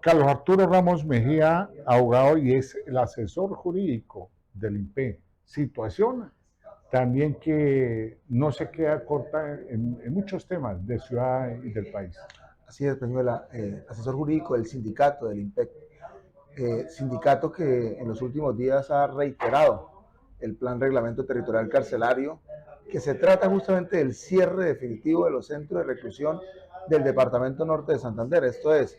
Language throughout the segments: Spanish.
Carlos Arturo Ramos Mejía, abogado y es el asesor jurídico del INPE. Situación también que no se queda corta en muchos temas de ciudad y del país. Así es, Peñuela, asesor jurídico del sindicato, del IMPEC, sindicato que en los últimos días ha reiterado el plan reglamento territorial carcelario, que se trata justamente del cierre definitivo de los centros de reclusión del departamento norte de Santander, esto es,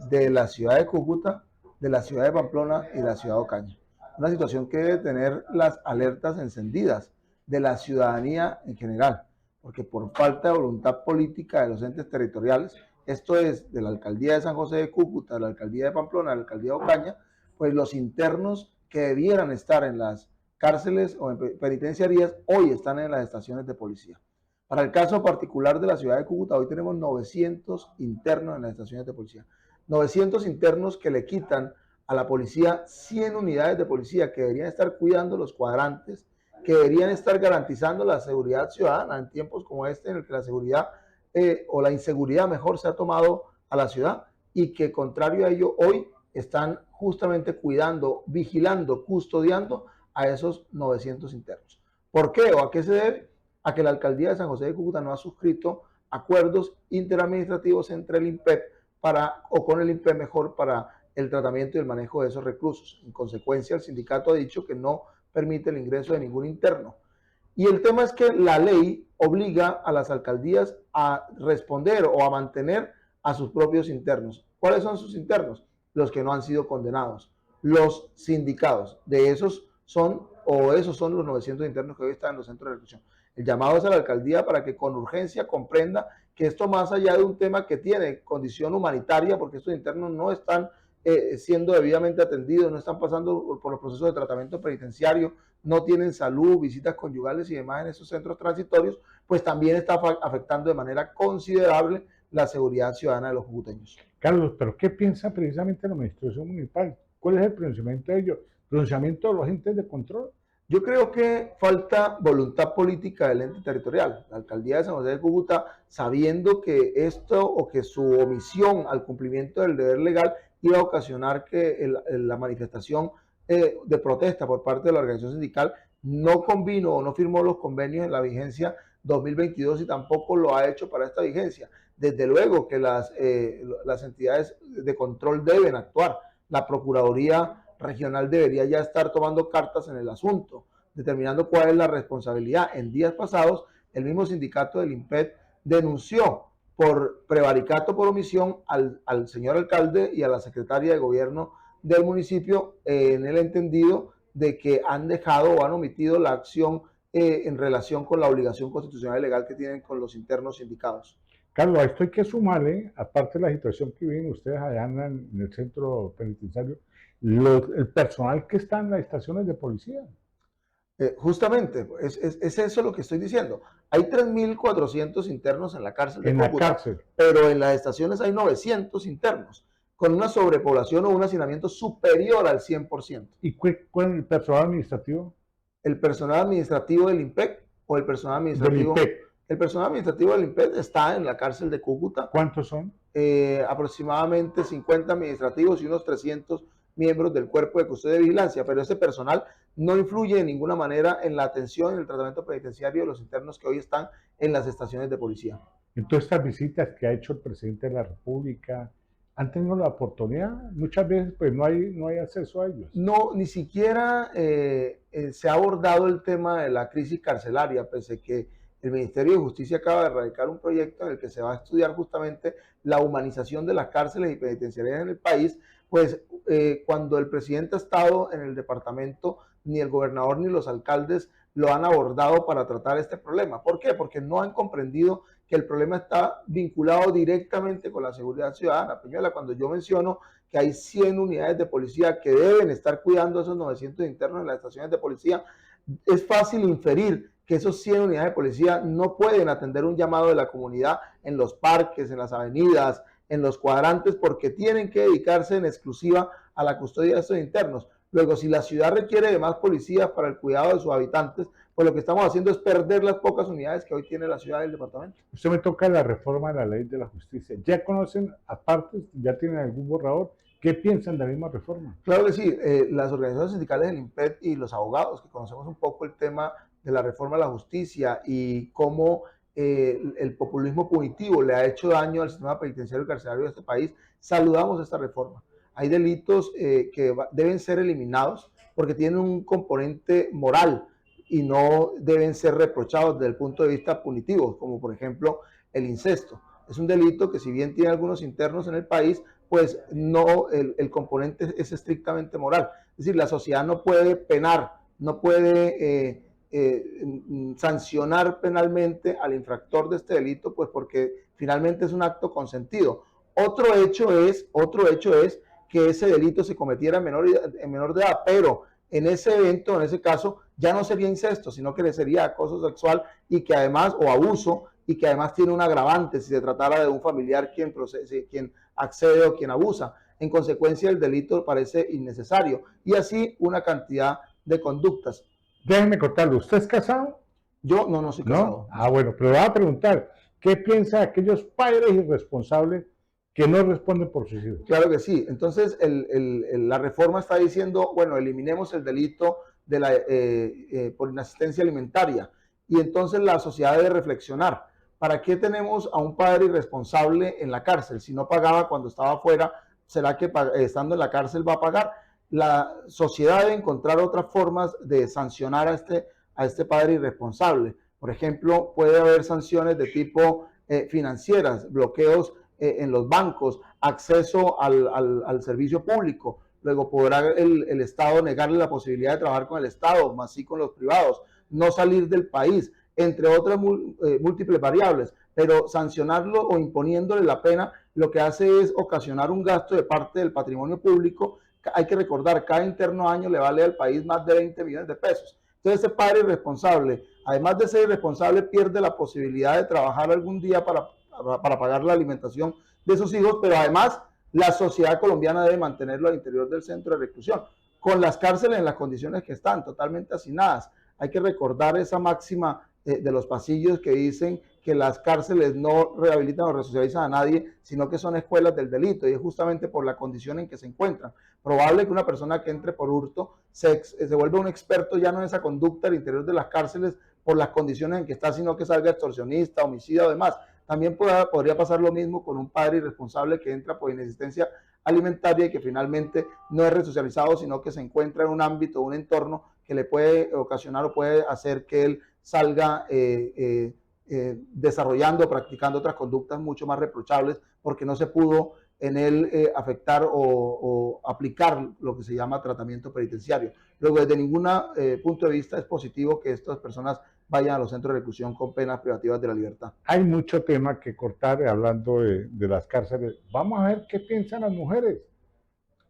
de la ciudad de Cúcuta, de la ciudad de Pamplona y de la ciudad de Ocaña. Una situación que debe tener las alertas encendidas de la ciudadanía en general, porque por falta de voluntad política de los entes territoriales, esto es, de la alcaldía de San José de Cúcuta, de la alcaldía de Pamplona, de la alcaldía de Ocaña, pues los internos que debieran estar en las cárceles o en penitenciarías hoy están en las estaciones de policía. Para el caso particular de la ciudad de Cúcuta, hoy tenemos 900 internos en las estaciones de policía. 900 internos que le quitan a la policía 100 unidades de policía que deberían estar cuidando los cuadrantes, que deberían estar garantizando la seguridad ciudadana en tiempos como este en el que la seguridad o la inseguridad mejor se ha tomado a la ciudad y que contrario a ello hoy están justamente cuidando, vigilando, custodiando a esos 900 internos. ¿Por qué o a qué se debe? A que la alcaldía de San José de Cúcuta no ha suscrito acuerdos interadministrativos entre el INPEP o con el INPEP mejor para el tratamiento y el manejo de esos reclusos. En consecuencia, el sindicato ha dicho que no permite el ingreso de ningún interno. Y el tema es que la ley obliga a las alcaldías a responder o a mantener a sus propios internos. ¿Cuáles son sus internos? Los que no han sido condenados, los sindicados. De esos son, o esos son los 900 internos que hoy están en los centros de reclusión. El llamado es a la alcaldía para que con urgencia comprenda que esto más allá de un tema que tiene condición humanitaria, porque estos internos no están siendo debidamente atendidos, no están pasando por los procesos de tratamiento penitenciario, no tienen salud, visitas conyugales y demás en esos centros transitorios, pues también está afectando de manera considerable la seguridad ciudadana de los cucuteños. Carlos, pero ¿qué piensa precisamente la administración municipal? ¿Cuál es el pronunciamiento de ellos? ¿Pronunciamiento de los entes de control? Yo creo que falta voluntad política del ente territorial. La alcaldía de San José de Cúcuta, sabiendo que esto o que su omisión al cumplimiento del deber legal iba a ocasionar que la manifestación de protesta por parte de la organización sindical no convino o no firmó los convenios en la vigencia 2022 y tampoco lo ha hecho para esta vigencia. Desde luego que las entidades de control deben actuar. La Procuraduría Regional debería ya estar tomando cartas en el asunto, determinando cuál es la responsabilidad. En días pasados, el mismo sindicato del IMPED denunció por prevaricato por omisión al señor alcalde y a la secretaria de gobierno del municipio en el entendido de que han dejado o han omitido la acción en relación con la obligación constitucional y legal que tienen con los internos sindicados. Carlos, a esto hay que sumarle, aparte de la situación que viven ustedes allá en el centro penitenciario, el personal que está en las estaciones de policía. Justamente, es eso lo que estoy diciendo. Hay 3.400 internos en la cárcel de En la Cúcuta, cárcel. pero en las estaciones hay 900 internos, con una sobrepoblación o un hacinamiento superior al 100%. ¿Y cuál es el personal administrativo? El personal administrativo del IMPEC o el personal Del administrativo, INPEC. el personal administrativo del IMPEC está en la cárcel de Cúcuta, ¿Cuántos son? aproximadamente 50 administrativos y unos 300 miembros del cuerpo de custodia de vigilancia, pero ese personal no influye de ninguna manera en la atención y el tratamiento penitenciario de los internos que hoy están en las estaciones de policía. En todas estas visitas que ha hecho el presidente de la República, ¿han tenido la oportunidad? Muchas veces pues no hay acceso a ellos. No, ni siquiera se ha abordado el tema de la crisis carcelaria, pese que el Ministerio de Justicia acaba de radicar un proyecto en el que se va a estudiar justamente la humanización de las cárceles y penitenciarias en el país, pues cuando el presidente ha estado en el departamento, ni el gobernador ni los alcaldes lo han abordado para tratar este problema. ¿Por qué? Porque no han comprendido que el problema está vinculado directamente con la seguridad ciudadana. Peñuela, cuando yo menciono que hay 100 unidades de policía que deben estar cuidando a esos 900 internos en las estaciones de policía, es fácil inferir que esos 100 unidades de policía no pueden atender un llamado de la comunidad en los parques, en las avenidas, en los cuadrantes, porque tienen que dedicarse en exclusiva a la custodia de estos internos. Luego, si la ciudad requiere de más policías para el cuidado de sus habitantes, pues lo que estamos haciendo es perder las pocas unidades que hoy tiene la ciudad y el departamento. Usted me toca la reforma de la ley de la justicia. ¿Ya conocen, aparte, ya tienen algún borrador ¿Qué piensan de la misma reforma? Claro que sí, las organizaciones sindicales del IMPET y los abogados que conocemos un poco el tema de la reforma a la justicia y cómo el populismo punitivo le ha hecho daño al sistema penitenciario y carcelario de este país, saludamos esta reforma. Hay delitos que deben ser eliminados porque tienen un componente moral y no deben ser reprochados desde el punto de vista punitivo, como por ejemplo el incesto. Es un delito que si bien tiene algunos internos en el país, pues no, el componente es estrictamente moral. Es decir, la sociedad no puede penar, no puede sancionar penalmente al infractor de este delito, pues porque finalmente es un acto consentido. Otro hecho es que ese delito se cometiera en menor de edad, pero en ese evento, en ese caso, ya no sería incesto, sino que le sería acoso sexual y que además, o abuso, y que además tiene un agravante si se tratara de un familiar quien accede o quien abusa. En consecuencia, el delito parece innecesario. Y así una cantidad de conductas. Déjenme contarlo, ¿usted es casado? Yo no soy casado. ¿No? Ah, bueno, pero le voy a preguntar, ¿qué piensa de aquellos padres irresponsables que no responden por sus hijos? Claro que sí. Entonces, la reforma está diciendo, bueno, eliminemos el delito por inasistencia alimentaria. Y entonces la sociedad debe reflexionar. ¿Para qué tenemos a un padre irresponsable en la cárcel? Si no pagaba cuando estaba afuera, ¿será que estando en la cárcel va a pagar? La sociedad debe encontrar otras formas de sancionar a este padre irresponsable. Por ejemplo, puede haber sanciones de tipo financieras, bloqueos en los bancos, acceso al servicio público. Luego podrá el Estado negarle la posibilidad de trabajar con el Estado, más sí con los privados, no salir del país, entre otras múltiples variables. Pero sancionarlo o imponiéndole la pena lo que hace es ocasionar un gasto de parte del patrimonio público. Hay que recordar, cada interno año le vale al país más de 20 millones de pesos. Entonces ese padre irresponsable, además de ser irresponsable, pierde la posibilidad de trabajar algún día para pagar la alimentación de sus hijos, pero además la sociedad colombiana debe mantenerlo al interior del centro de reclusión, con las cárceles en las condiciones que están, totalmente hacinadas. Hay que recordar esa máxima de los pasillos que dicen que las cárceles no rehabilitan o resocializan a nadie, sino que son escuelas del delito, y es justamente por la condición en que se encuentran. Probable que una persona que entre por hurto se vuelva un experto ya no en esa conducta al interior de las cárceles por las condiciones en que está, sino que salga extorsionista, homicida o demás. También podría pasar lo mismo con un padre irresponsable que entra por inexistencia alimentaria y que finalmente no es resocializado, sino que se encuentra en un ámbito, un entorno que le puede ocasionar o puede hacer que él salga desarrollando o practicando otras conductas mucho más reprochables porque no se pudo en él afectar o aplicar lo que se llama tratamiento penitenciario. Luego, desde ningún punto de vista es positivo que estas personas vayan a los centros de reclusión con penas privativas de la libertad. Hay mucho tema que cortar hablando de las cárceles. Vamos a ver qué piensan las mujeres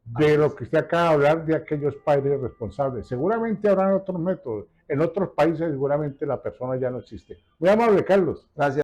de lo que usted acaba de hablar de aquellos padres responsables. Seguramente habrán otros métodos. En otros países seguramente la persona ya no existe. Muy amable, Carlos. Gracias.